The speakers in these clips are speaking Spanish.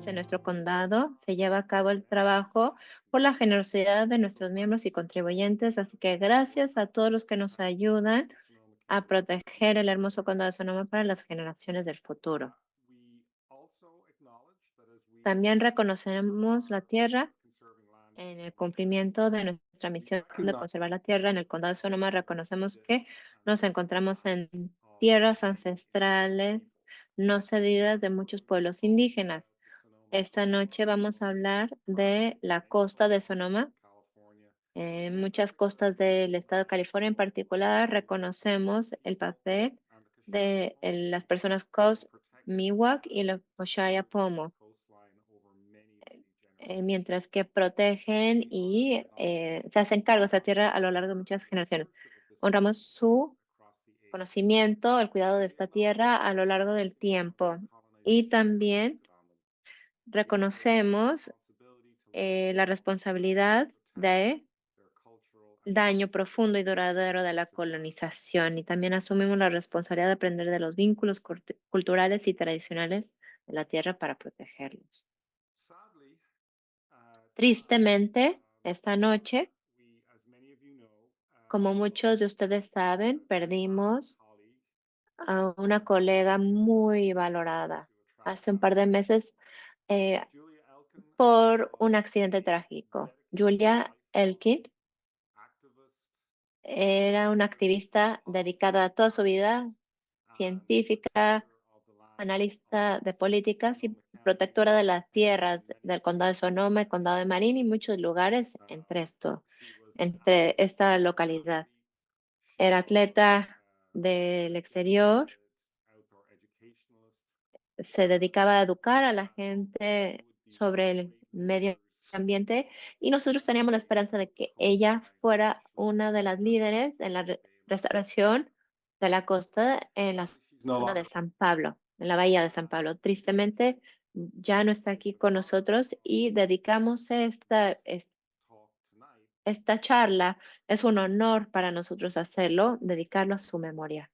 en nuestro condado. Se lleva a cabo el trabajo por la generosidad de nuestros miembros y contribuyentes. Así que gracias a todos los que nos ayudan a proteger el hermoso condado de Sonoma para las generaciones del futuro. También reconocemos la tierra en el cumplimiento de nuestra misión de conservar la tierra. En el condado de Sonoma reconocemos que nos encontramos en tierras ancestrales no cedidas de muchos pueblos indígenas. Esta noche vamos a hablar de la costa de Sonoma. En muchas costas del estado de California en particular reconocemos el papel de las personas Coast Miwok y los Oshaya Pomo, mientras que protegen y se hacen cargo de esa tierra a lo largo de muchas generaciones. Honramos su conocimiento, el cuidado de esta tierra a lo largo del tiempo y también reconocemos la responsabilidad de daño profundo y duradero de la colonización y también asumimos la responsabilidad de aprender de los vínculos culturales y tradicionales de la tierra para protegerlos. Tristemente, esta noche, como muchos de ustedes saben, perdimos a una colega muy valorada hace un par de meses eh, por un accidente trágico. Julia Elkin era una activista dedicada toda su vida, científica, analista de políticas y protectora de las tierras del condado de Sonoma, el condado de Marin y muchos lugares entre esta localidad. Era atleta del exterior, se dedicaba a educar a la gente sobre el medio ambiente y nosotros teníamos la esperanza de que ella fuera una de las líderes en la restauración de la costa en la zona de San Pablo, en la bahía de San Pablo. Tristemente, ya no está aquí con nosotros y dedicamos esta charla. Es un honor para nosotros hacerlo, dedicarlo a su memoria.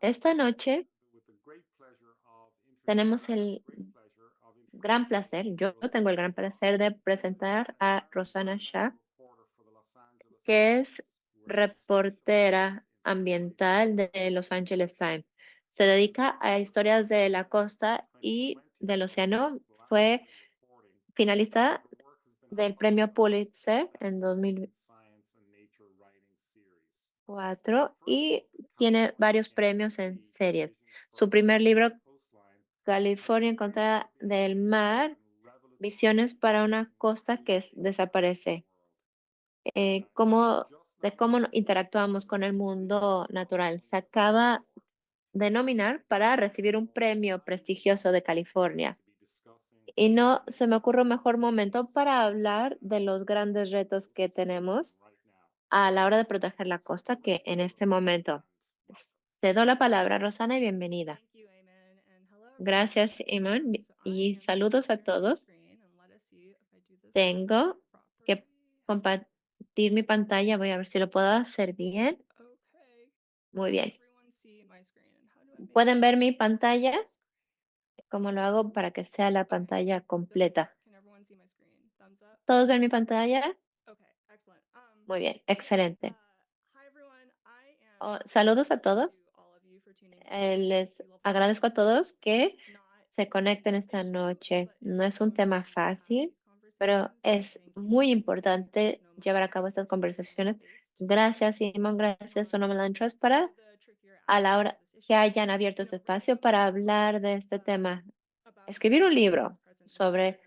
Esta noche tenemos el gran placer, yo tengo el gran placer de presentar a Rosanna Shah, que es reportera ambiental de Los Angeles Times. Se dedica a historias de la costa y del océano. Fue finalista del premio Pulitzer en 2004 y tiene varios premios en series. Su primer libro, California en contra del mar, visiones para una costa que desaparece. De cómo interactuamos con el mundo natural. Se acaba de nominar para recibir un premio prestigioso de California. Y no se me ocurre un mejor momento para hablar de los grandes retos que tenemos a la hora de proteger la costa que en este momento. Cedo la palabra, Rosana, y bienvenida. Gracias, Iman, y saludos a todos. Tengo que compartir mi pantalla. Voy a ver si lo puedo hacer bien. Muy bien. ¿Pueden ver mi pantalla? ¿Cómo lo hago para que sea la pantalla completa? ¿Todos ven mi pantalla? Muy bien, excelente. Saludos a todos. Les agradezco a todos que se conecten esta noche. No es un tema fácil, pero es muy importante llevar a cabo estas conversaciones. Gracias, Simón. Gracias, Sonoma Trust, para a la hora que hayan abierto este espacio para hablar de este tema. Escribir un libro sobre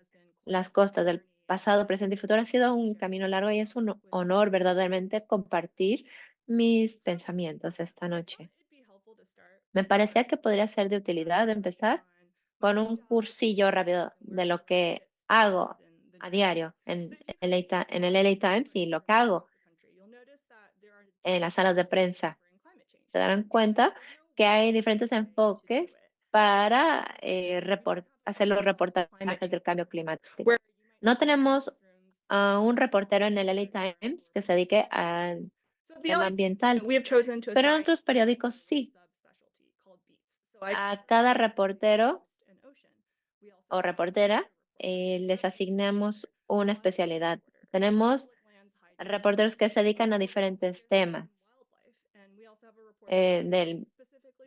las costas del pasado, presente y futuro ha sido un camino largo y es un honor verdaderamente compartir mis pensamientos esta noche. Me parecía que podría ser de utilidad empezar con un cursillo rápido de lo que hago a diario en el LA Times y lo que hago en las salas de prensa. Se darán cuenta que hay diferentes enfoques para hacer los reportajes del cambio climático. No tenemos a un reportero en el LA Times que se dedique al tema ambiental, pero en otros periódicos sí. A cada reportero o reportera les asignamos una especialidad. Tenemos reporteros que se dedican a diferentes temas, del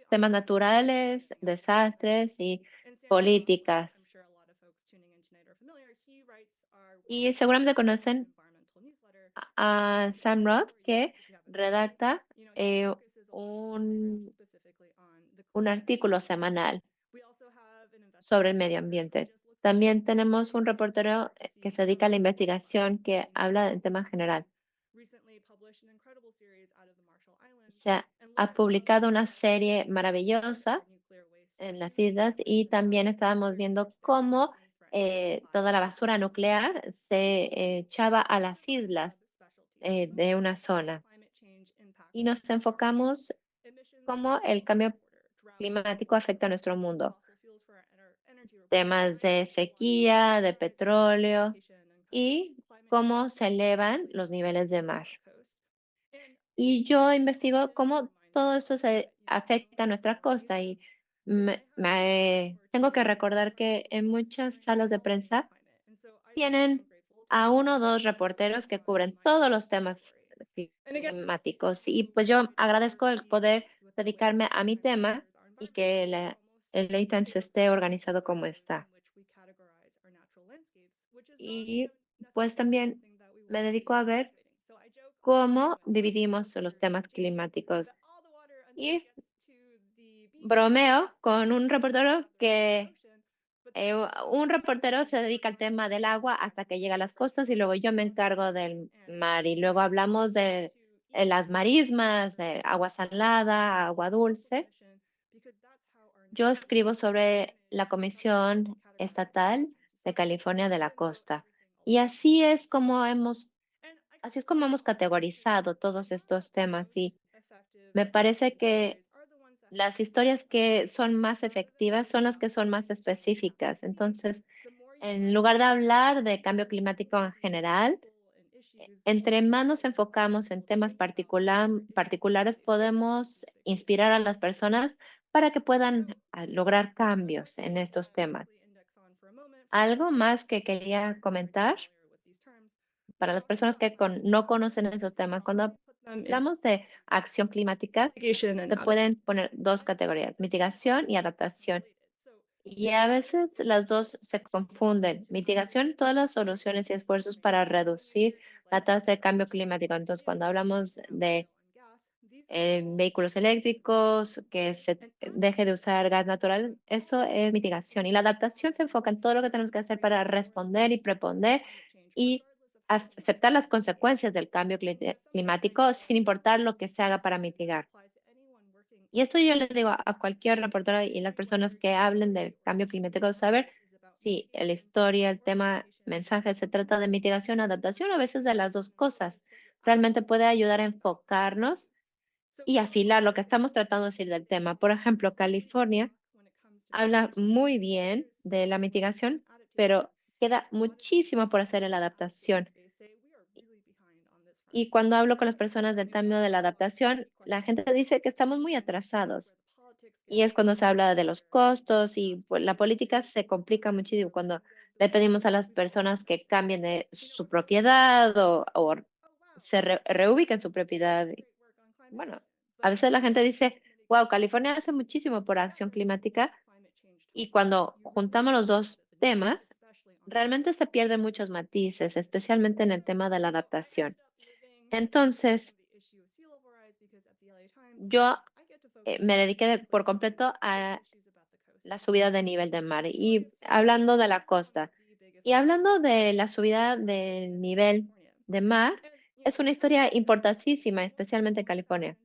temas naturales, desastres y políticas. Y seguramente conocen a Sam Roth, que redacta eh, un, un artículo semanal sobre el medio ambiente. También tenemos un reportero que se dedica a la investigación que habla del tema general. Se ha publicado una serie maravillosa en las islas y también estábamos viendo cómo toda la basura nuclear se echaba a las islas de una zona. Y nos enfocamos cómo el cambio climático afecta a nuestro mundo. Temas de sequía, de petróleo y cómo se elevan los niveles de mar. Y yo investigo cómo todo esto se afecta a nuestra costa y tengo que recordar que en muchas salas de prensa tienen a uno o dos reporteros que cubren todos los temas climáticos. Y pues yo agradezco el poder dedicarme a mi tema y que el Times esté organizado como está. Y pues también me dedico a ver cómo dividimos los temas climáticos. Y bromeo con un reportero que un reportero se dedica al tema del agua hasta que llega a las costas y luego yo me encargo del mar y luego hablamos de las marismas, de agua salada, agua dulce. Yo escribo sobre la Comisión Estatal de California de la Costa y así es como hemos categorizado todos estos temas y me parece que las historias que son más efectivas son las que son más específicas. Entonces, en lugar de hablar de cambio climático en general, entre más nos enfocamos en temas particulares, podemos inspirar a las personas para que puedan lograr cambios en estos temas. Algo más que quería comentar para las personas que no conocen esos temas. Cuando hablamos de acción climática, se pueden poner dos categorías, mitigación y adaptación. Y a veces las dos se confunden. Mitigación, todas las soluciones y esfuerzos para reducir la tasa de cambio climático. Entonces, cuando hablamos de vehículos eléctricos, que se deje de usar gas natural, eso es mitigación. Y la adaptación se enfoca en todo lo que tenemos que hacer para responder y preponer y aceptar las consecuencias del cambio climático sin importar lo que se haga para mitigar. Y esto yo le digo a cualquier reportero y las personas que hablen del cambio climático, saber si la historia, el tema, mensaje se trata de mitigación o adaptación, a veces de las dos cosas. Realmente puede ayudar a enfocarnos y afilar lo que estamos tratando de decir del tema. Por ejemplo, California habla muy bien de la mitigación, pero queda muchísimo por hacer en la adaptación. Y cuando hablo con las personas del término de la adaptación, la gente dice que estamos muy atrasados. Y es cuando se habla de los costos y pues, la política se complica muchísimo cuando le pedimos a las personas que cambien de su propiedad o se reubiquen su propiedad. Bueno, a veces la gente dice, wow, California hace muchísimo por acción climática y cuando juntamos los dos temas, realmente se pierden muchos matices, especialmente en el tema de la adaptación. Entonces, yo me dediqué por completo a la subida de nivel del mar y hablando de la costa y hablando de la subida del nivel de mar, es una historia importantísima, especialmente en California.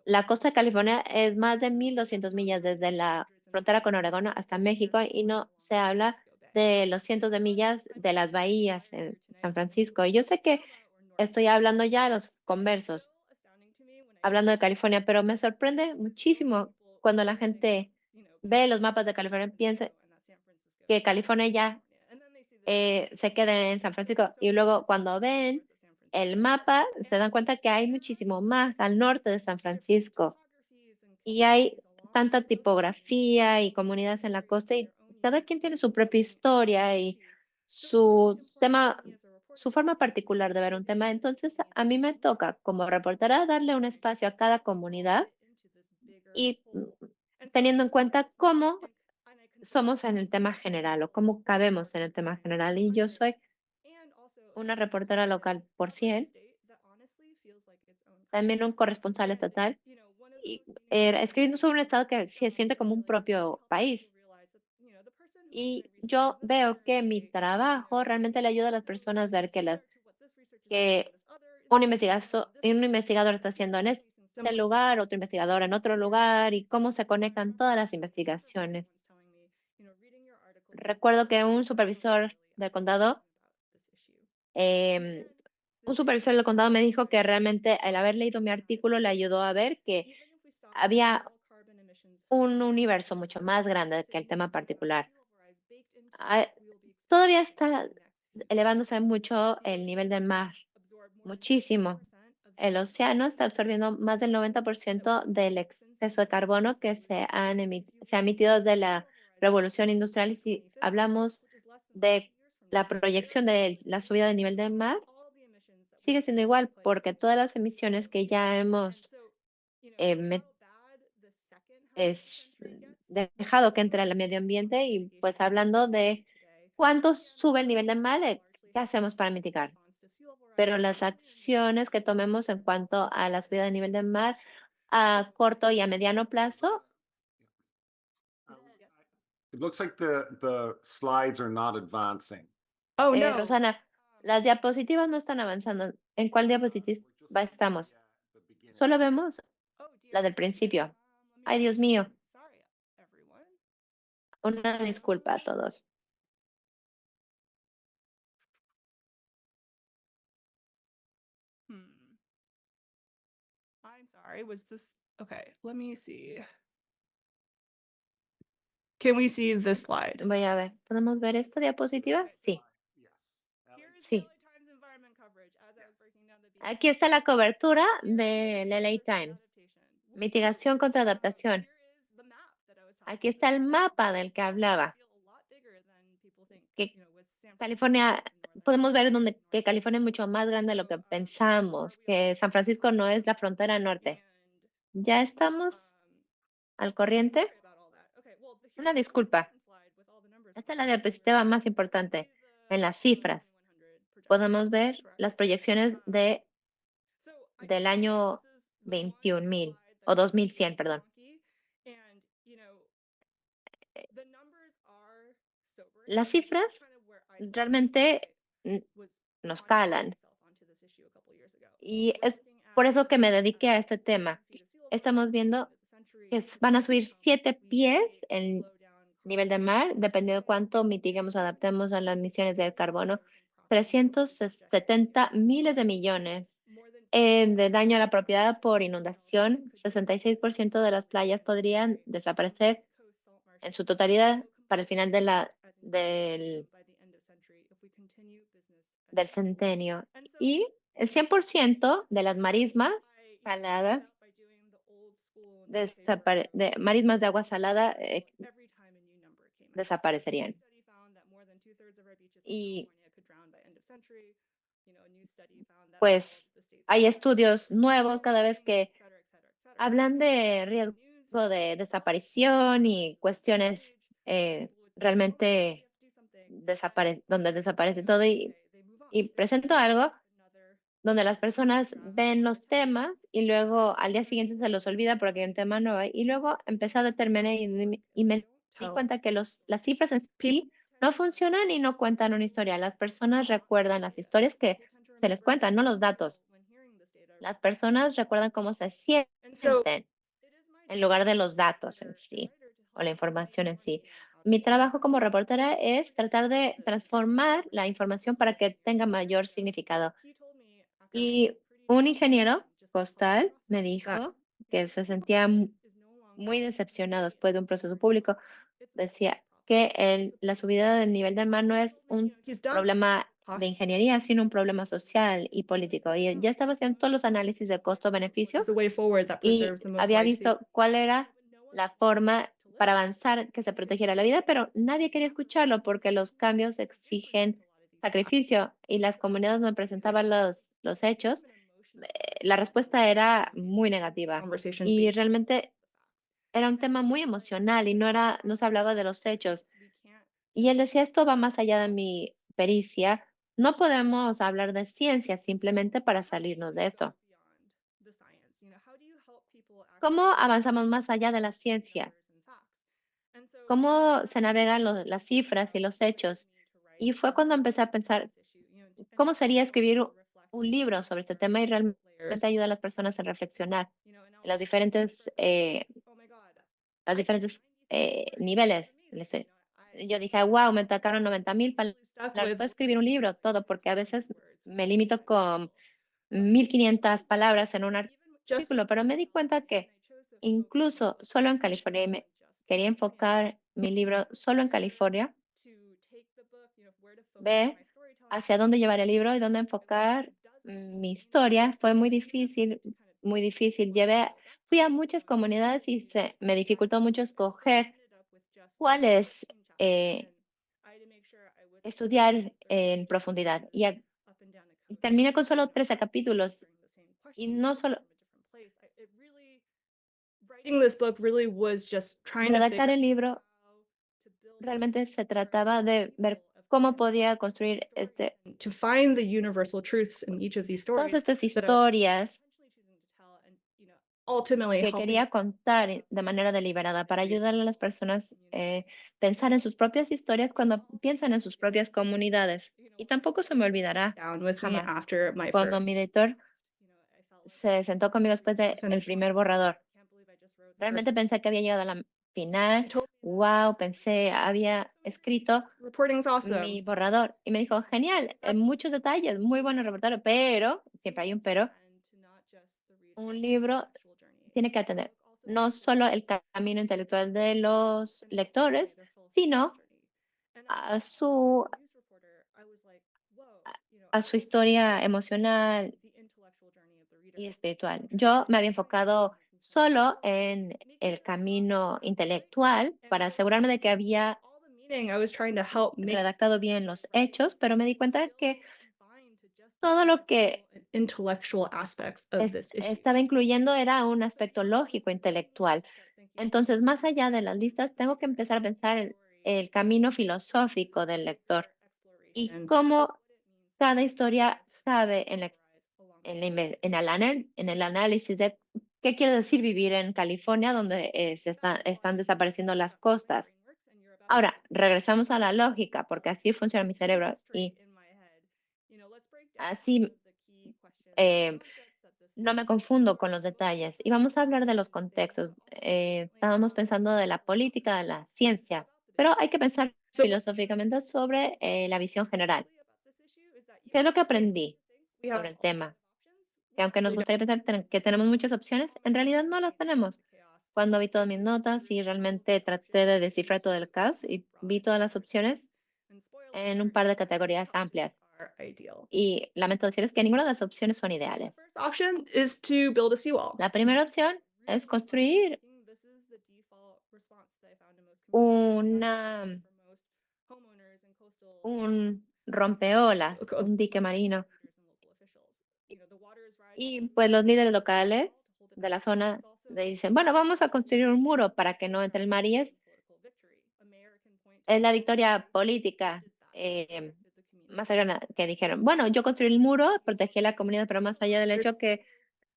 La costa de California es más de 1.200 millas desde la frontera con Oregón hasta México y no se habla de los cientos de millas de las bahías en San Francisco. Y yo sé que estoy hablando ya de los conversos, hablando de California, pero me sorprende muchísimo cuando la gente ve los mapas de California y piensa que California ya se queda en San Francisco y luego cuando ven el mapa se dan cuenta que hay muchísimo más al norte de San Francisco y hay tanta tipografía y comunidades en la costa y cada quien tiene su propia historia y su tema, su forma particular de ver un tema. Entonces, a mí me toca como reportera darle un espacio a cada comunidad y teniendo en cuenta cómo somos en el tema general o cómo cabemos en el tema general. Y yo soy una reportera local por 100, también un corresponsal estatal y escribiendo sobre un estado que se siente como un propio país. Y yo veo que mi trabajo realmente le ayuda a las personas a ver que un investigador está haciendo en este lugar, otro investigador en otro lugar y cómo se conectan todas las investigaciones. Recuerdo que em, un supervisor del condado me dijo que realmente el haber leído mi artículo le ayudó a ver que había un universo mucho más grande que el tema particular. Ah, todavía está elevándose mucho el nivel del mar, muchísimo. El océano está absorbiendo más del 90% del exceso de carbono que se ha emitido de la revolución industrial. Y si hablamos de la proyección de la subida del nivel del mar, sigue siendo igual porque todas las emisiones que ya hemos eh, met- es- dejado que entre al medio ambiente y pues hablando de cuánto sube el nivel del mar, ¿qué hacemos para mitigar? Pero las acciones que tomemos en cuanto a la subida del nivel del mar a corto y a mediano plazo, Yeah. It looks like the slides are not advancing. Rosana, las diapositivas no están avanzando. ¿En cuál diapositiva We're just seeing estamos? the beginning Solo slide. vemos la del principio. Ay, Dios mío, una disculpa a todos. Voy a ver, ¿podemos ver esta diapositiva? Sí, Yes. sí. Yes. Aquí está la cobertura del LA Times. Mitigación contra adaptación. Aquí está el mapa del que hablaba. Que California, podemos ver que California es mucho más grande de lo que pensamos, que San Francisco no es la frontera norte. ¿Ya estamos al corriente? Una disculpa. Esta es la diapositiva más importante en las cifras. Podemos ver las proyecciones del año 21,000 o 2100, perdón. Las cifras realmente mm, nos calan y es por eso que me dediqué a este tema. Estamos viendo que van a subir 7 pies el nivel del mar, dependiendo de cuánto mitiguemos, adaptemos a las emisiones del carbono. 370 miles de millones de daño a la propiedad por inundación. 66% de las playas podrían desaparecer en su totalidad para el final del centenio. Y el 100% de las marismas saladas, marismas de agua salada, desaparecerían. Y pues hay estudios nuevos cada vez que hablan de riesgo de desaparición y cuestiones realmente donde desaparece todo y presento algo donde las personas ven los temas y luego al día siguiente se los olvida porque hay un tema nuevo y luego empecé a determinar y me di cuenta que las cifras en sí no funcionan y no cuentan una historia. Las personas recuerdan las historias que se les cuentan, no los datos. Las personas recuerdan cómo se sienten en lugar de los datos en sí o la información en sí. Mi trabajo como reportera es tratar de transformar la información para que tenga mayor significado. Y un ingeniero postal me dijo que se sentía muy decepcionado después de un proceso público. Decía que la subida del nivel del mar no es un problema de ingeniería, sino un problema social y político. Y ya estaba haciendo todos los análisis de costo-beneficio y había visto cuál era la forma para avanzar que se protegiera la vida, pero nadie quería escucharlo porque los cambios exigen sacrificio y las comunidades donde presentaban los hechos, la respuesta era muy negativa conversation y between realmente era un tema muy emocional y no se hablaba de los hechos. Y él decía, esto va más allá de mi pericia. No podemos hablar de ciencia simplemente para salirnos de esto. ¿Cómo avanzamos más allá de la ciencia? ¿Cómo se navegan las cifras y los hechos? Y fue cuando empecé a pensar, ¿cómo sería escribir un libro sobre este tema y realmente ayudar a las personas a reflexionar en las diferentes niveles? Yo dije, wow, me atacaron 90,000 stuck palabras. with Puedo escribir un libro, todo, porque a veces me limito con 1,500 palabras en un just artículo, pero me di cuenta que incluso solo en California, y me quería enfocar mi libro solo en California, ver hacia dónde llevar el libro y dónde enfocar mi historia. Fue muy difícil, muy difícil. Fui a muchas comunidades y me dificultó mucho escoger cuáles estudiar en profundidad. Y terminé con solo 13 capítulos y no solo writing this book really was just trying to redactar figure el libro. Realmente se trataba de ver cómo podía construir to find the universal truths in each of these todas stories estas that I historias ultimately que helping quería contar de manera deliberada para ayudar a las personas pensar en sus propias historias cuando piensan en sus propias comunidades. Y tampoco se me olvidará down with me jamás after my cuando mi first editor se sentó conmigo después del finish line. primer borrador. The first Realmente pensé que había llegado a la she final. told Wow, pensé, había escrito reporting's awesome. mi borrador y me dijo, genial, muchos detalles, muy bueno reportaje, pero, siempre hay un pero, un libro tiene que atender no solo el camino intelectual de los lectores, sino a su, a su historia emocional y espiritual. Yo me había enfocado solo en el camino intelectual para asegurarme de que había Meaning I was trying to help make redactado bien los hechos, pero me di cuenta que todo lo que intellectual aspects of this issue. estaba incluyendo era un aspecto lógico, intelectual. Entonces, más allá de las listas, tengo que empezar a pensar en el camino filosófico del lector y And cómo cada historia cabe en el análisis de qué quiere decir vivir en California, donde están desapareciendo las costas. Ahora, regresamos a la lógica, porque así funciona mi cerebro y así eh, no me confundo con los detalles. Y vamos a hablar de los contextos. Estábamos pensando de la política, de la ciencia, pero hay que pensar so filosóficamente sobre la visión general. ¿Qué es lo que aprendí we have sobre el tema? Que aunque nos gustaría pensar que tenemos muchas opciones, en realidad no las tenemos. Cuando vi todas mis notas y realmente traté de descifrar todo el caos y vi todas las opciones en un par de categorías amplias. are ideal. Y lamento decirles que ninguna de las opciones son ideales. First option is to build a seawall. La primera opción es construir This is the default response that I found in most una, for most homeowners and coastal un rompeolas, un dique marino. Y pues los líderes locales de la zona le dicen, bueno, vamos a construir un muro para que no entre el mar y es la victoria política más grande que dijeron. Bueno, yo construí el muro, protegí a la comunidad, pero más allá del hecho que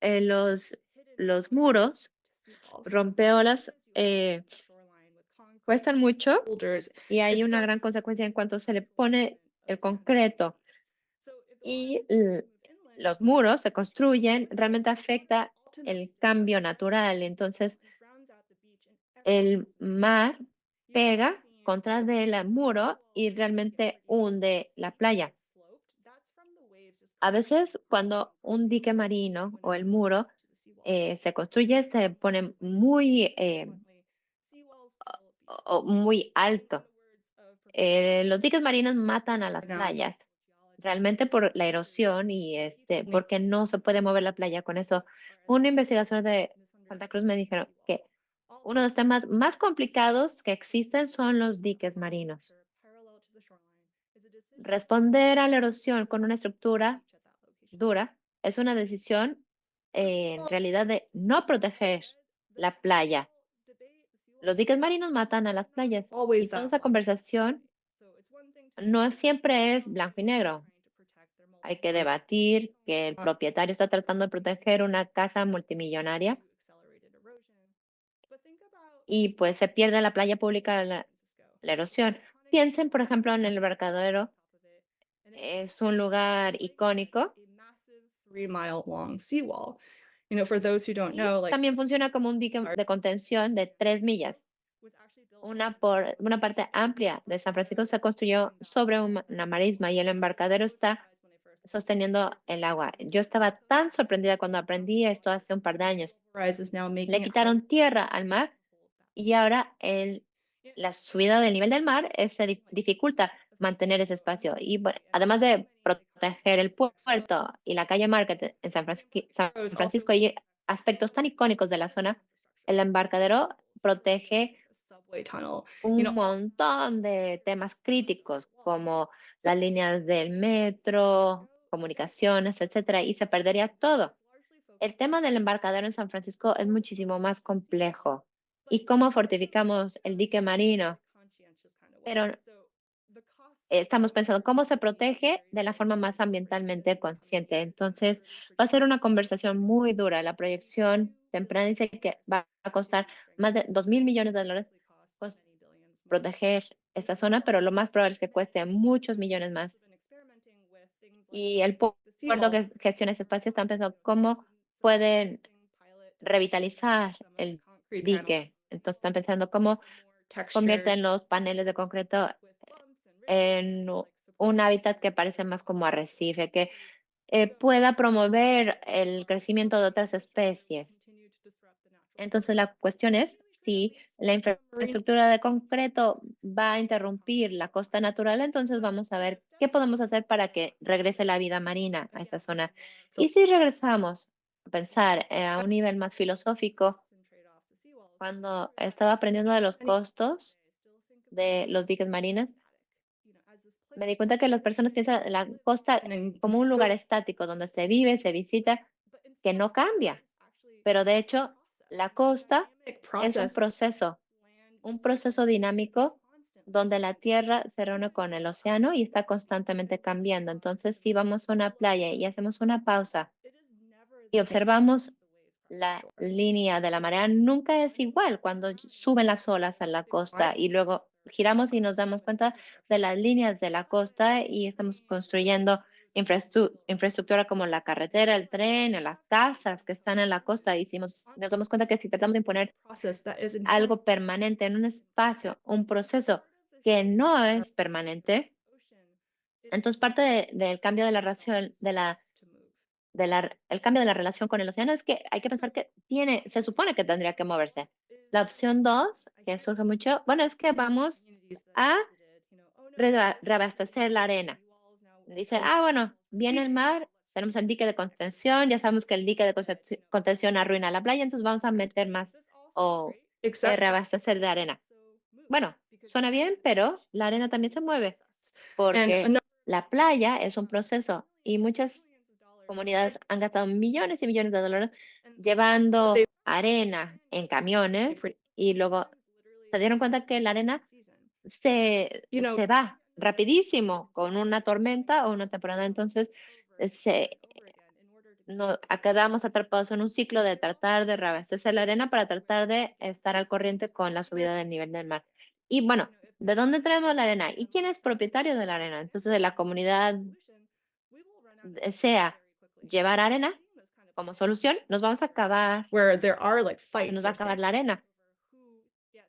los muros rompeolas cuestan mucho y hay una gran consecuencia en cuanto se le pone el concreto y los muros se construyen, realmente afecta el cambio natural. Entonces, el mar pega contra del muro y realmente hunde la playa. A veces, cuando un dique marino o el muro se construye, se pone muy alto. Los diques marinos matan a las playas, realmente por la erosión y porque no se puede mover la playa con eso. Una investigación de Santa Cruz me dijeron que Uno de los temas más complicados que existen son los diques marinos. Responder a la erosión con una estructura dura es una decisión en realidad de no proteger la playa. Los diques marinos matan a las playas y toda esa conversación no siempre es blanco y negro. Hay que debatir que el propietario está tratando de proteger una casa multimillonaria y pues se pierde la playa pública la erosión. Piensen, por ejemplo, en el Embarcadero. Es un lugar icónico y también funciona como un dique de contención de 3 millas. Una parte amplia de San Francisco se construyó sobre una marisma y el embarcadero está sosteniendo el agua. Yo estaba tan sorprendida cuando aprendí esto hace un par de años. Le quitaron tierra al mar y ahora la subida del nivel del mar se dificulta mantener ese espacio. Y bueno, además de proteger el puerto y la calle Market en San Francisco, hay aspectos tan icónicos de la zona. El embarcadero protege un montón de temas críticos como las líneas del metro, comunicaciones, etcétera, y se perdería todo. El tema del embarcadero en San Francisco es muchísimo más complejo. ¿Y cómo fortificamos el dique marino? Pero estamos pensando cómo se protege de la forma más ambientalmente consciente. Entonces, va a ser una conversación muy dura. La proyección temprana dice que va a costar más de $2,000 millones pues, proteger esta zona, pero lo más probable es que cueste muchos millones más. Y el puerto que gestiona ese espacio está pensando cómo pueden revitalizar el dique. Entonces están pensando cómo convierten los paneles de concreto en un hábitat que parece más como arrecife, que pueda promover el crecimiento de otras especies. Entonces la cuestión es si la infraestructura de concreto va a interrumpir la costa natural, entonces vamos a ver qué podemos hacer para que regrese la vida marina a esa zona. Y si regresamos a pensar a un nivel más filosófico, cuando estaba aprendiendo de los costos de los diques marinos, me di cuenta que las personas piensan en la costa como un lugar estático donde se vive, se visita, que no cambia. Pero de hecho, la costa es un proceso dinámico donde la tierra se reúne con el océano y está constantemente cambiando. Entonces, si vamos a una playa y hacemos una pausa y observamos la línea de la marea, nunca es igual cuando suben las olas a la costa y luego giramos y nos damos cuenta de las líneas de la costa y estamos construyendo infraestructura como la carretera, el tren, las casas que están en la costa. Nos damos cuenta que si tratamos de imponer algo permanente en un espacio, un proceso que no es permanente, entonces parte del cambio de la relación, el cambio de la relación con el océano es que hay que pensar que se supone que tendría que moverse. La opción 2, que surge mucho, bueno, es que vamos a reabastecer la arena. Dicen, bueno, viene el mar, tenemos el dique de contención, ya sabemos que el dique de contención arruina la playa, entonces vamos a meter más o reabastecer de arena. Bueno, suena bien, pero la arena también se mueve porque la playa es un proceso y muchas comunidades han gastado millones y millones de dólares llevando arena en camiones y luego se dieron cuenta que la arena se va rapidísimo con una tormenta o una temporada. Entonces, quedamos atrapados en un ciclo de tratar de reabastecer la arena para tratar de estar al corriente con la subida del nivel del mar. Y bueno, ¿de dónde traemos la arena? ¿Y quién es propietario de la arena? Entonces, de la comunidad desea llevar arena como solución, nos vamos a acabar, se nos va a acabar la arena.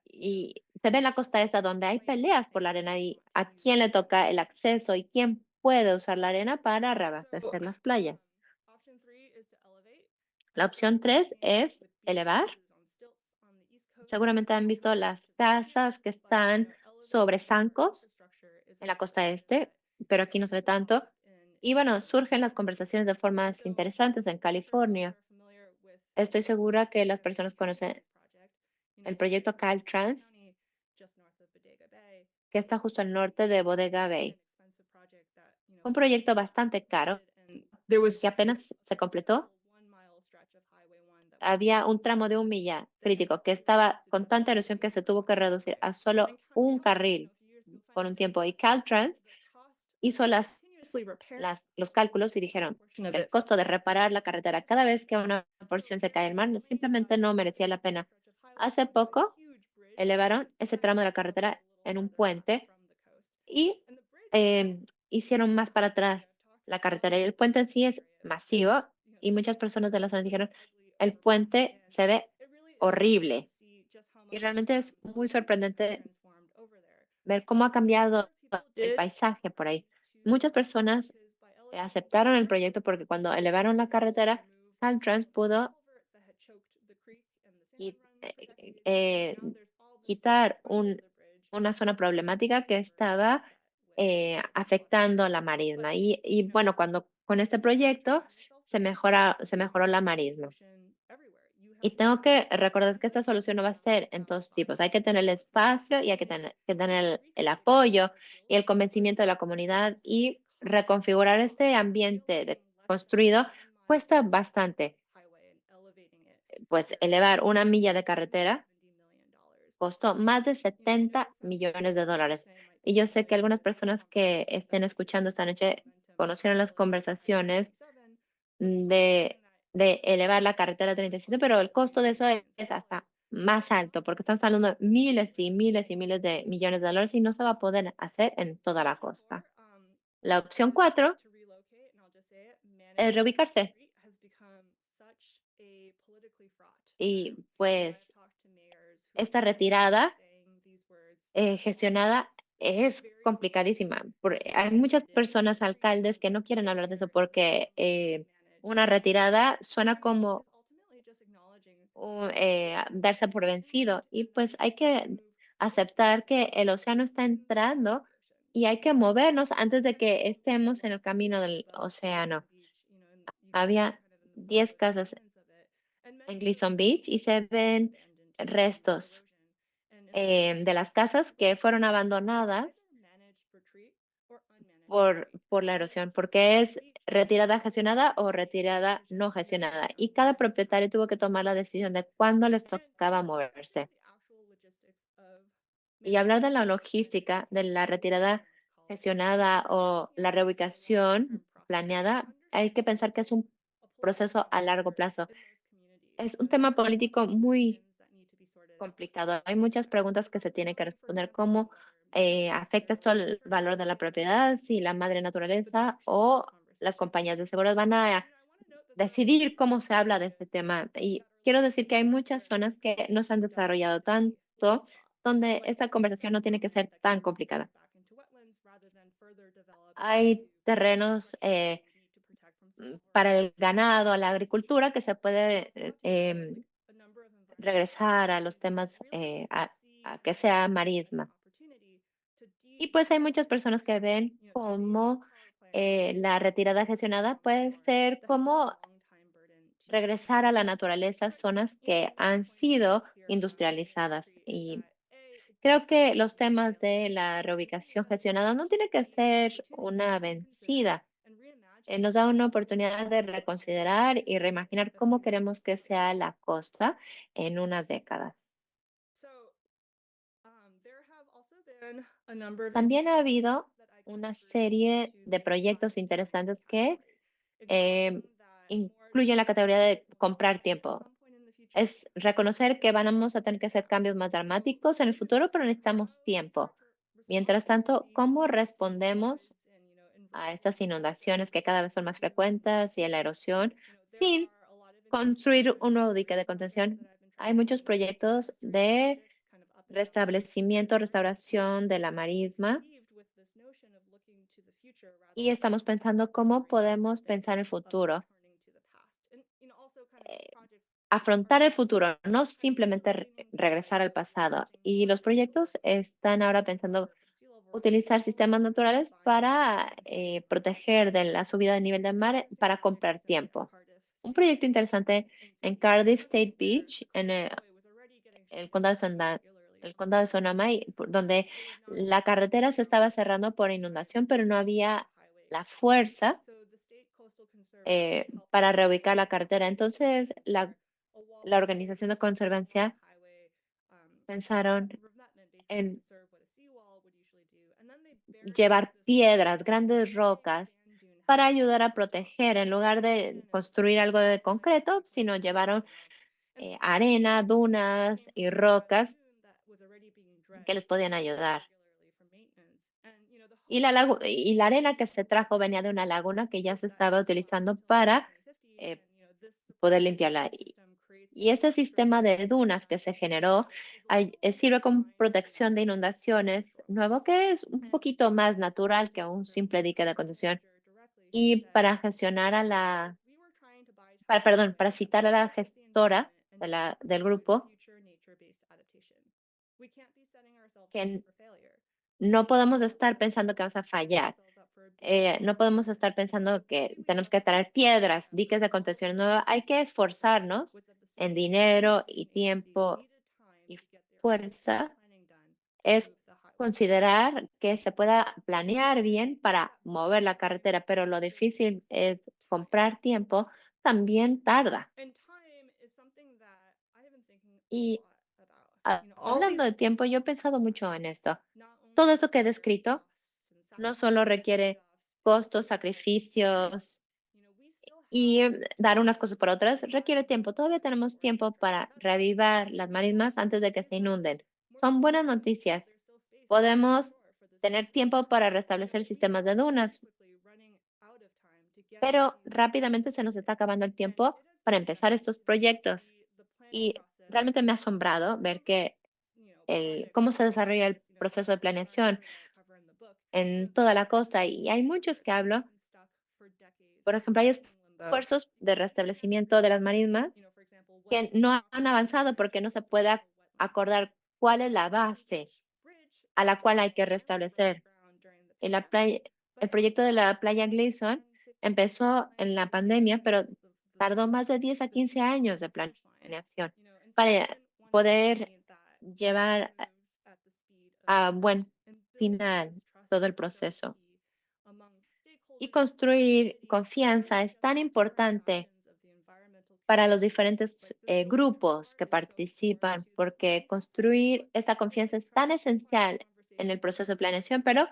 Y se ve en la costa esta donde hay peleas por la arena y a quién le toca el acceso y quién puede usar la arena para reabastecer las playas. La opción 3 es elevar. Seguramente han visto las casas que están sobre zancos en la costa este, pero aquí no se ve tanto. Y bueno, surgen las conversaciones de formas interesantes en California. Estoy segura que las personas conocen el proyecto Caltrans, que está justo al norte de Bodega Bay. Un proyecto bastante caro que apenas se completó. Había un tramo de 1 milla crítico que estaba con tanta erosión que se tuvo que reducir a solo un carril por un tiempo. Y Caltrans hizo los cálculos y dijeron, el costo de reparar la carretera cada vez que una porción se cae al mar simplemente no merecía la pena. Hace poco elevaron ese tramo de la carretera en un puente y hicieron más para atrás la carretera. Y el puente en sí es masivo y muchas personas de la zona dijeron, el puente se ve horrible. Y realmente es muy sorprendente ver cómo ha cambiado el paisaje por ahí. Muchas personas aceptaron el proyecto porque cuando elevaron la carretera, Caltrans pudo qui- eh, quitar una zona problemática que estaba afectando la marisma. Y bueno, cuando con este proyecto se mejoró la marisma. Y tengo que recordar que esta solución no va a ser en todos tipos. Hay que tener el espacio y hay que tener el apoyo y el convencimiento de la comunidad y reconfigurar este ambiente construido cuesta bastante. Pues elevar 1 milla de carretera costó más de $70 millones. Y yo sé que algunas personas que estén escuchando esta noche conocieron las conversaciones de, de elevar la carretera 37, pero el costo de eso es hasta más alto, porque estamos hablando de miles y miles y miles de millones de dólares y no se va a poder hacer en toda la costa. La opción 4 es reubicarse. Y pues esta retirada gestionada es complicadísima. Hay muchas personas, alcaldes, que no quieren hablar de eso porque una retirada suena como darse por vencido. Y pues hay que aceptar que el océano está entrando y hay que movernos antes de que estemos en el camino del océano. Había 10 casas en Gleason Beach y se ven restos de las casas que fueron abandonadas por la erosión, porque es retirada gestionada o retirada no gestionada. Y cada propietario tuvo que tomar la decisión de cuándo les tocaba moverse. Y hablar de la logística de la retirada gestionada o la reubicación planeada, hay que pensar que es un proceso a largo plazo. Es un tema político muy complicado. Hay muchas preguntas que se tienen que responder, cómo afecta esto al valor de la propiedad, si la madre naturaleza o las compañías de seguros van a decidir cómo se habla de este tema. Y quiero decir que hay muchas zonas que no se han desarrollado tanto, donde esta conversación no tiene que ser tan complicada. Hay terrenos para el ganado, la agricultura, que se puede regresar a los temas a que sea marisma. Y pues hay muchas personas que ven como la retirada gestionada puede ser como regresar a la naturaleza, zonas que han sido industrializadas. Y creo que los temas de la reubicación gestionada no tiene que ser una vencida. Nos da una oportunidad de reconsiderar y reimaginar cómo queremos que sea la costa en unas décadas. También ha habido una serie de proyectos interesantes que eh, incluyen la categoría de comprar tiempo. Es reconocer que vamos a tener que hacer cambios más dramáticos en el futuro, pero necesitamos tiempo. Mientras tanto, ¿cómo respondemos a estas inundaciones que cada vez son más frecuentes y a la erosión sin construir un nuevo dique de contención? Hay muchos proyectos de restablecimiento, restauración de la marisma y estamos pensando cómo podemos pensar el futuro, eh, afrontar el futuro, no simplemente regresar al pasado. Y los proyectos están ahora pensando utilizar sistemas naturales para proteger de la subida de nivel del mar para comprar tiempo. Un proyecto interesante en Cardiff State Beach, el condado de el condado de Sonoma, donde la carretera se estaba cerrando por inundación, pero no había la fuerza para reubicar la carretera. Entonces, la organización de conservancia pensaron en llevar piedras, grandes rocas, para ayudar a proteger, en lugar de construir algo de concreto, sino llevaron arena, dunas y rocas que les podían ayudar. Y y la arena que se trajo venía de una laguna que ya se estaba utilizando para eh, poder limpiarla. Y ese sistema de dunas que se generó sirve como protección de inundaciones nuevo, que es un poquito más natural que un simple dique de contención. Y para gestionar perdón, para citar a la gestora del grupo, que no podemos estar pensando que vamos a fallar. No podemos estar pensando que tenemos que traer piedras, diques de contención nueva. Hay que esforzarnos en dinero y tiempo y fuerza. Es considerar que se pueda planear bien para mover la carretera, pero lo difícil es comprar tiempo, también tarda. Y hablando de tiempo, yo he pensado mucho en esto. Todo eso que he descrito no solo requiere costos, sacrificios y dar unas cosas por otras, requiere tiempo. Todavía tenemos tiempo para reavivar las marismas antes de que se inunden. Son buenas noticias. Podemos tener tiempo para restablecer sistemas de dunas, pero rápidamente se nos está acabando el tiempo para empezar estos proyectos. Y realmente me ha asombrado ver cómo se desarrolla el proceso de planeación en toda la costa. Y hay muchos que hablo. Por ejemplo, hay esfuerzos de restablecimiento de las marismas que no han avanzado porque no se puede acordar cuál es la base a la cual hay que restablecer. En el proyecto de la playa Gleason empezó en la pandemia, pero tardó más de 10 a 15 años de planeación para poder llevar a buen final todo el proceso. Y construir confianza es tan importante para los diferentes grupos que participan, porque construir esta confianza es tan esencial en el proceso de planeación, pero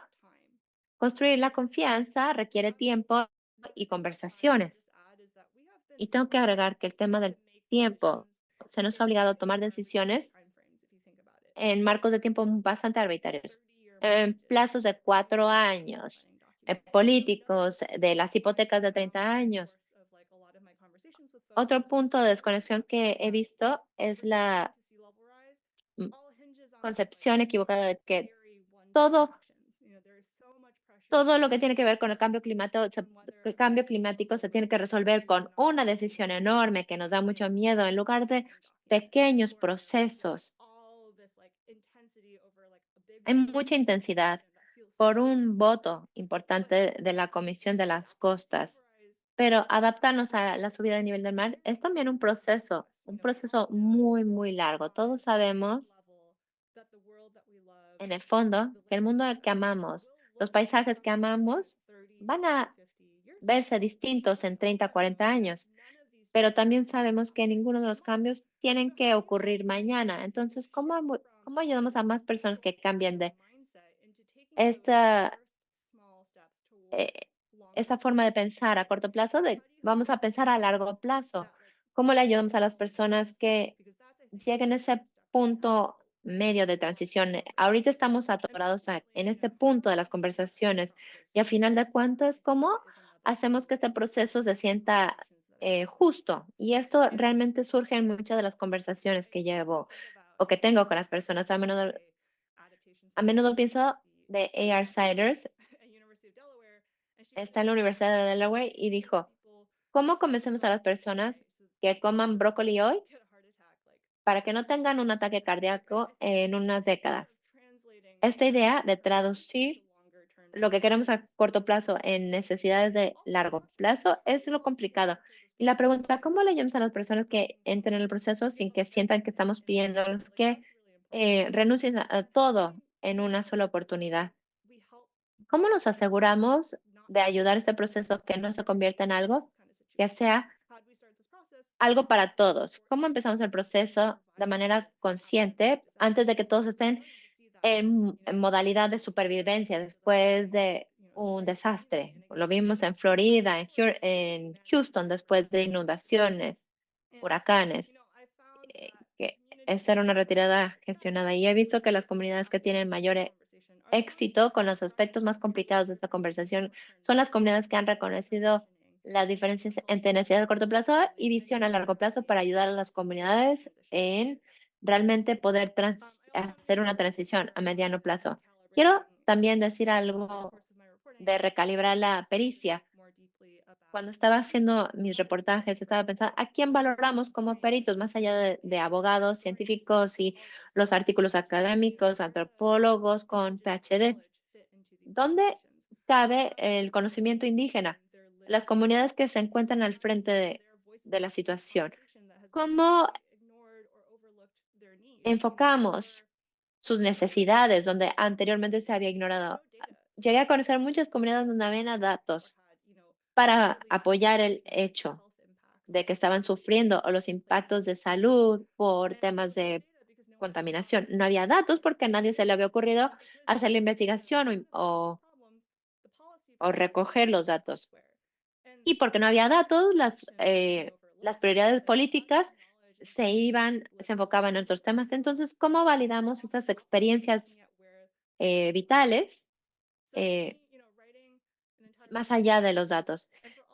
construir la confianza requiere tiempo y conversaciones. Y tengo que agregar que el tema del tiempo se nos ha obligado a tomar decisiones en marcos de tiempo bastante arbitrarios, en plazos de 4 años, políticos de las hipotecas de 30 años. Otro punto de desconexión que he visto es la mm, concepción equivocada de que todo, todo lo que tiene que ver con el cambio climático se tiene que resolver con una decisión enorme que nos da mucho miedo en lugar de pequeños procesos. Hay mucha intensidad por un voto importante de la Comisión de las Costas, pero adaptarnos a la subida de nivel del mar es también un proceso muy, muy largo. Todos sabemos, en el fondo, que el mundo que amamos, los paisajes que amamos, van a verse distintos en 30, 40 años, pero también sabemos que ninguno de los cambios tienen que ocurrir mañana. Entonces, ¿cómo ayudamos a más personas que cambien de esta, eh, esa forma de pensar a corto plazo, vamos a pensar a largo plazo? ¿Cómo le ayudamos a las personas que lleguen a ese punto medio de transición? Ahorita estamos atorados en este punto de las conversaciones y a final de cuentas, ¿cómo hacemos que este proceso se sienta justo? Y esto realmente surge en muchas de las conversaciones que llevo o que tengo con las personas. A menudo pienso de A.R. Siders, está en la Universidad de Delaware y dijo, ¿cómo convencemos a las personas que coman brócoli hoy para que no tengan un ataque cardíaco en unas décadas? Esta idea de traducir lo que queremos a corto plazo en necesidades de largo plazo es lo complicado. Y la pregunta, ¿cómo le ayudamos a las personas que entren en el proceso sin que sientan que estamos pidiéndoles que renuncien a todo en una sola oportunidad? ¿Cómo nos aseguramos de ayudar a este proceso que no se convierta en algo que sea algo para todos? ¿Cómo empezamos el proceso de manera consciente antes de que todos estén en modalidad de supervivencia después de un desastre? Lo vimos en Florida, en Houston, después de inundaciones, huracanes, que esa era una retirada gestionada. Y he visto que las comunidades que tienen mayor éxito con los aspectos más complicados de esta conversación son las comunidades que han reconocido las diferencias entre necesidad a corto plazo y visión a largo plazo para ayudar a las comunidades en realmente poder hacer una transición a mediano plazo. Quiero también decir algo de recalibrar la pericia. Cuando estaba haciendo mis reportajes, estaba pensando, ¿a quién valoramos como peritos, más allá de abogados, científicos y los artículos académicos, antropólogos con PhD? ¿Dónde cabe el conocimiento indígena? Las comunidades que se encuentran al frente de la situación. ¿Cómo enfocamos sus necesidades donde anteriormente se había ignorado? Llegué a conocer muchas comunidades donde había datos para apoyar el hecho de que estaban sufriendo o los impactos de salud por temas de contaminación. No había datos porque a nadie se le había ocurrido hacer la investigación o recoger los datos. Y porque no había datos, las prioridades políticas se enfocaban en otros temas. Entonces, ¿cómo validamos esas experiencias vitales más allá de los datos?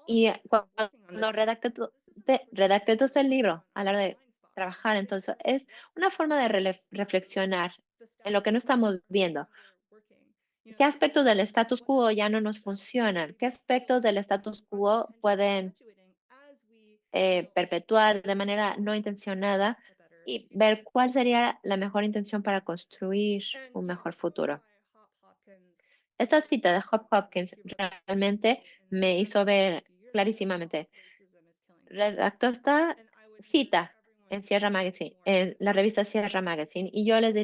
Y cuando redacté todo el libro, a la hora de trabajar, entonces es una forma de reflexionar en lo que no estamos viendo. ¿Qué aspectos del status quo ya no nos funcionan? ¿Qué aspectos del status quo pueden perpetuar de manera no intencionada y ver cuál sería la mejor intención para construir un mejor futuro? Esta cita de Hop Hopkins realmente me hizo ver clarísimamente. Redactó esta cita en Sierra Magazine, en la revista Sierra Magazine, y yo les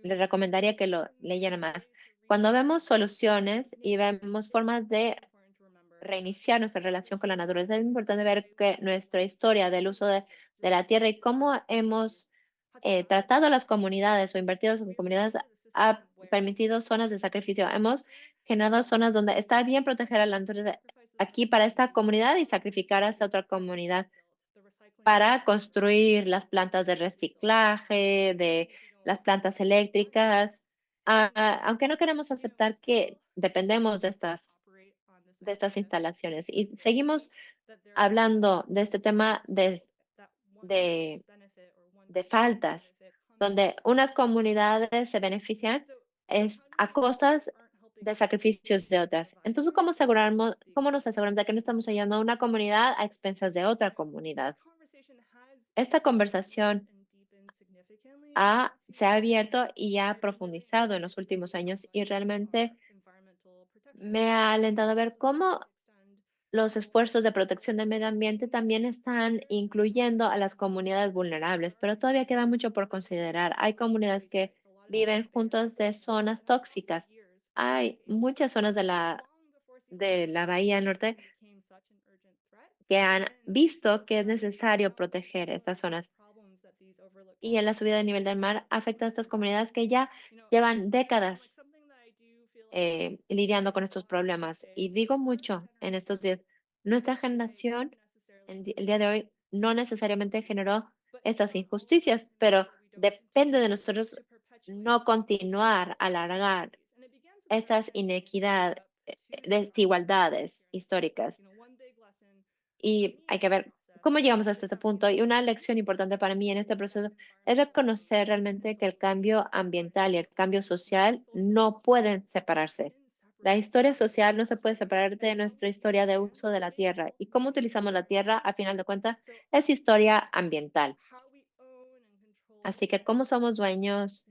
recomendaría que lo leyeran más. Cuando vemos soluciones y vemos formas de reiniciar nuestra relación con la naturaleza, es importante ver que nuestra historia del uso de la tierra y cómo hemos tratado a las comunidades o invertido en comunidades ha permitido zonas de sacrificio. Hemos generado zonas donde está bien proteger a la naturaleza aquí para esta comunidad y sacrificar a esta otra comunidad para construir las plantas de reciclaje, de las plantas eléctricas. Aunque no queremos aceptar que dependemos de estas instalaciones y seguimos hablando de este tema de, de faltas, donde unas comunidades se benefician a costas de sacrificios de otras. Entonces, cómo nos aseguramos de que no estamos ayudando a una comunidad a expensas de otra comunidad? Esta conversación se ha abierto y ha profundizado en los últimos años y realmente me ha alentado a ver cómo los esfuerzos de protección del medio ambiente también están incluyendo a las comunidades vulnerables, pero todavía queda mucho por considerar. Hay comunidades que viven juntos de zonas tóxicas. Hay muchas zonas de la Bahía del Norte que han visto que es necesario proteger estas zonas. Y en la subida de nivel del mar afecta a estas comunidades que ya llevan décadas lidiando con estos problemas. Y digo mucho en estos días, nuestra generación el día de hoy no necesariamente generó estas injusticias, pero depende de nosotros no continuar, alargar estas desigualdades históricas. Y hay que ver cómo llegamos hasta este punto. Y una lección importante para mí en este proceso es reconocer realmente que el cambio ambiental y el cambio social no pueden separarse. La historia social no se puede separar de nuestra historia de uso de la tierra. Y cómo utilizamos la tierra, a final de cuentas, es historia ambiental. Así que cómo somos dueños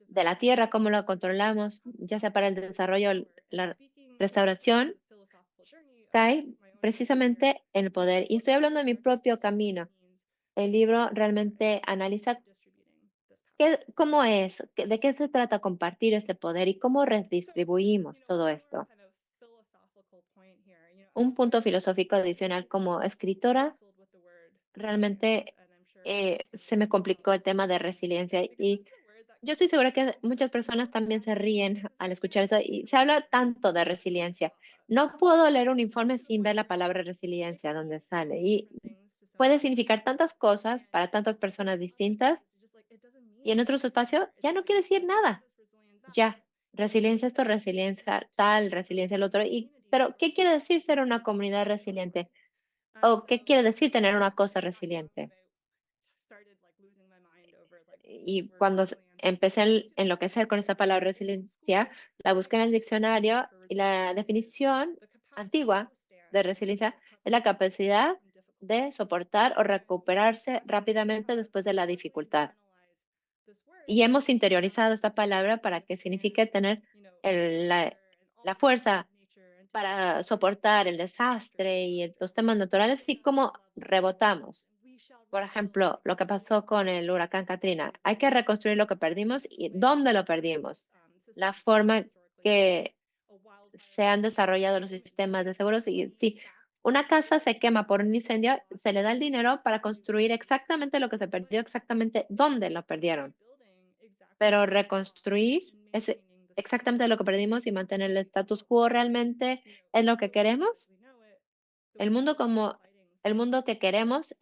de la tierra, cómo la controlamos, ya sea para el desarrollo, la restauración. Sky precisamente el poder. Y estoy hablando de mi propio camino. El libro realmente analiza cómo es, de qué se trata compartir este poder y cómo redistribuimos todo esto. Un punto filosófico adicional como escritora, realmente se me complicó el tema de resiliencia y yo estoy segura que muchas personas también se ríen al escuchar eso y se habla tanto de resiliencia. No puedo leer un informe sin ver la palabra resiliencia donde sale y puede significar tantas cosas para tantas personas distintas y en otros espacios ya no quiere decir nada. Ya, resiliencia esto, resiliencia tal, resiliencia el otro. Pero, ¿qué quiere decir ser una comunidad resiliente? ¿O qué quiere decir tener una cosa resiliente? Y cuando empecé a enloquecer con esta palabra resiliencia, la busqué en el diccionario y la definición antigua de resiliencia es la capacidad de soportar o recuperarse rápidamente después de la dificultad. Y hemos interiorizado esta palabra para que signifique tener la fuerza para soportar el desastre y los temas naturales y cómo rebotamos. Por ejemplo, lo que pasó con el huracán Katrina. Hay que reconstruir lo que perdimos y dónde lo perdimos. La forma que se han desarrollado los sistemas de seguros. Y si una casa se quema por un incendio, se le da el dinero para construir exactamente lo que se perdió, exactamente dónde lo perdieron. Pero reconstruir es exactamente lo que perdimos y mantener el status quo realmente es lo que queremos. El mundo como el mundo que queremos,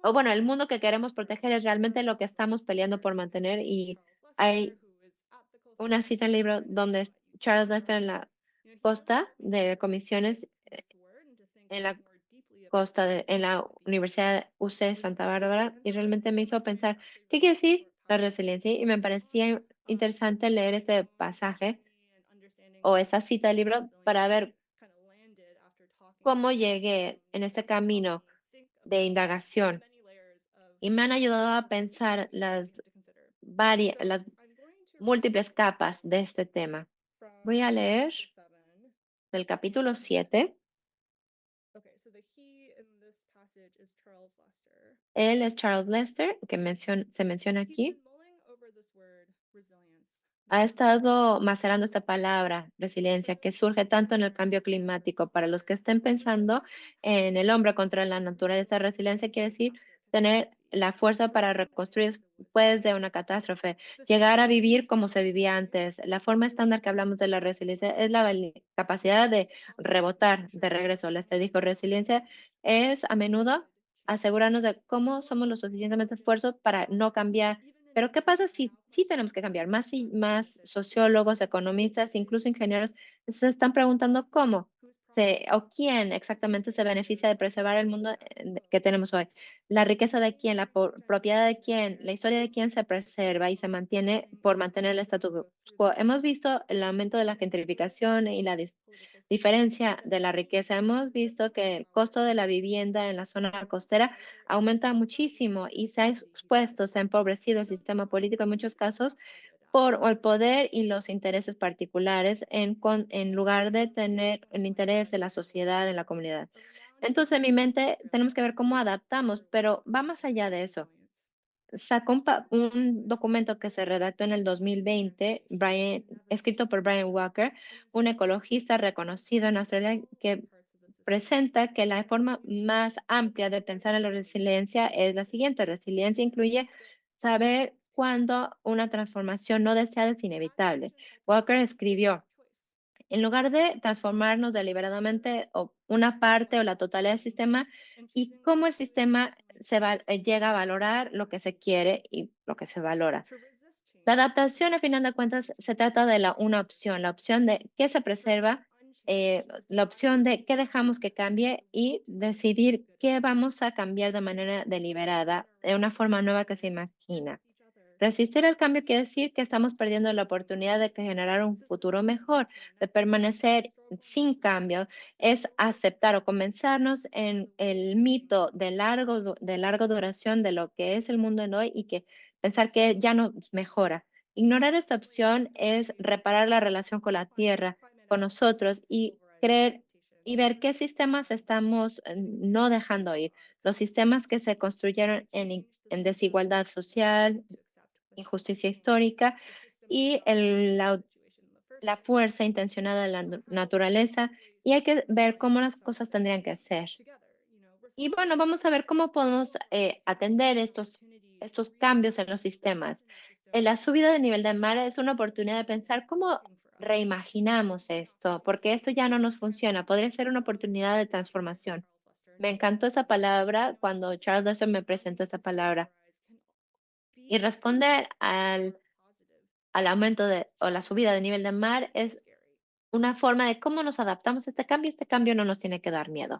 o bueno, el mundo que queremos proteger es realmente lo que estamos peleando por mantener. Y hay una cita en el libro donde Charles Lester en la costa de comisiones, en la en la Universidad UC Santa Bárbara, y realmente me hizo pensar, ¿qué quiere decir la resiliencia? Y me parecía interesante leer ese pasaje o esa cita del libro para ver cómo llegué en este camino de indagación. Y me han ayudado a pensar las múltiples capas de este tema. Voy a leer del capítulo 7. Él es Charles Lester, que se menciona aquí. Ha estado macerando esta palabra, resiliencia, que surge tanto en el cambio climático. Para los que estén pensando en el hombre contra la naturaleza, resiliencia quiere decir tener la fuerza para reconstruir después de una catástrofe, llegar a vivir como se vivía antes. La forma estándar que hablamos de la resiliencia es la capacidad de rebotar de regreso. Les te dijo, resiliencia es a menudo asegurarnos de cómo somos lo suficientemente esfuerzos para no cambiar. Pero ¿qué pasa si sí tenemos que cambiar? Más y más sociólogos, economistas, incluso ingenieros se están preguntando cómo o quién exactamente se beneficia de preservar el mundo que tenemos hoy. La riqueza de quién, la propiedad de quién, la historia de quién se preserva y se mantiene por mantener el status quo. Hemos visto el aumento de la gentrificación y la diferencia de la riqueza. Hemos visto que el costo de la vivienda en la zona costera aumenta muchísimo y se ha expuesto, se ha empobrecido el sistema político en muchos casos por el poder y los intereses particulares en lugar de tener el interés de la sociedad, de la comunidad. Entonces, en mi mente, tenemos que ver cómo adaptamos, pero va más allá de eso. Sacó un documento que se redactó en el 2020, escrito por Brian Walker, un ecologista reconocido en Australia, que presenta que la forma más amplia de pensar en la resiliencia es la siguiente. Resiliencia incluye saber cuándo una transformación no deseada es inevitable. Walker escribió, en lugar de transformarnos deliberadamente o una parte o la totalidad del sistema y cómo el sistema llega a valorar lo que se quiere y lo que se valora. La adaptación, a final de cuentas, se trata de una opción, la opción de qué se preserva, la opción de qué dejamos que cambie y decidir qué vamos a cambiar de manera deliberada, de una forma nueva que se imagina. Resistir al cambio quiere decir que estamos perdiendo la oportunidad de generar un futuro mejor, de permanecer sin cambio, es aceptar o comenzarnos en el mito de larga duración de lo que es el mundo en hoy y que pensar que ya no mejora. Ignorar esta opción es reparar la relación con la tierra con nosotros y creer y ver qué sistemas estamos no dejando ir. Los sistemas que se construyeron en desigualdad social, injusticia histórica y la fuerza intencionada de la naturaleza. Y hay que ver cómo las cosas tendrían que ser. Y bueno, vamos a ver cómo podemos atender estos cambios en los sistemas. La subida del nivel del mar es una oportunidad de pensar cómo reimaginamos esto, porque esto ya no nos funciona. Podría ser una oportunidad de transformación. Me encantó esa palabra cuando Charles Lester me presentó esa palabra. Y responder al aumento o la subida del nivel del mar es una forma de cómo nos adaptamos a este cambio. Este cambio no nos tiene que dar miedo.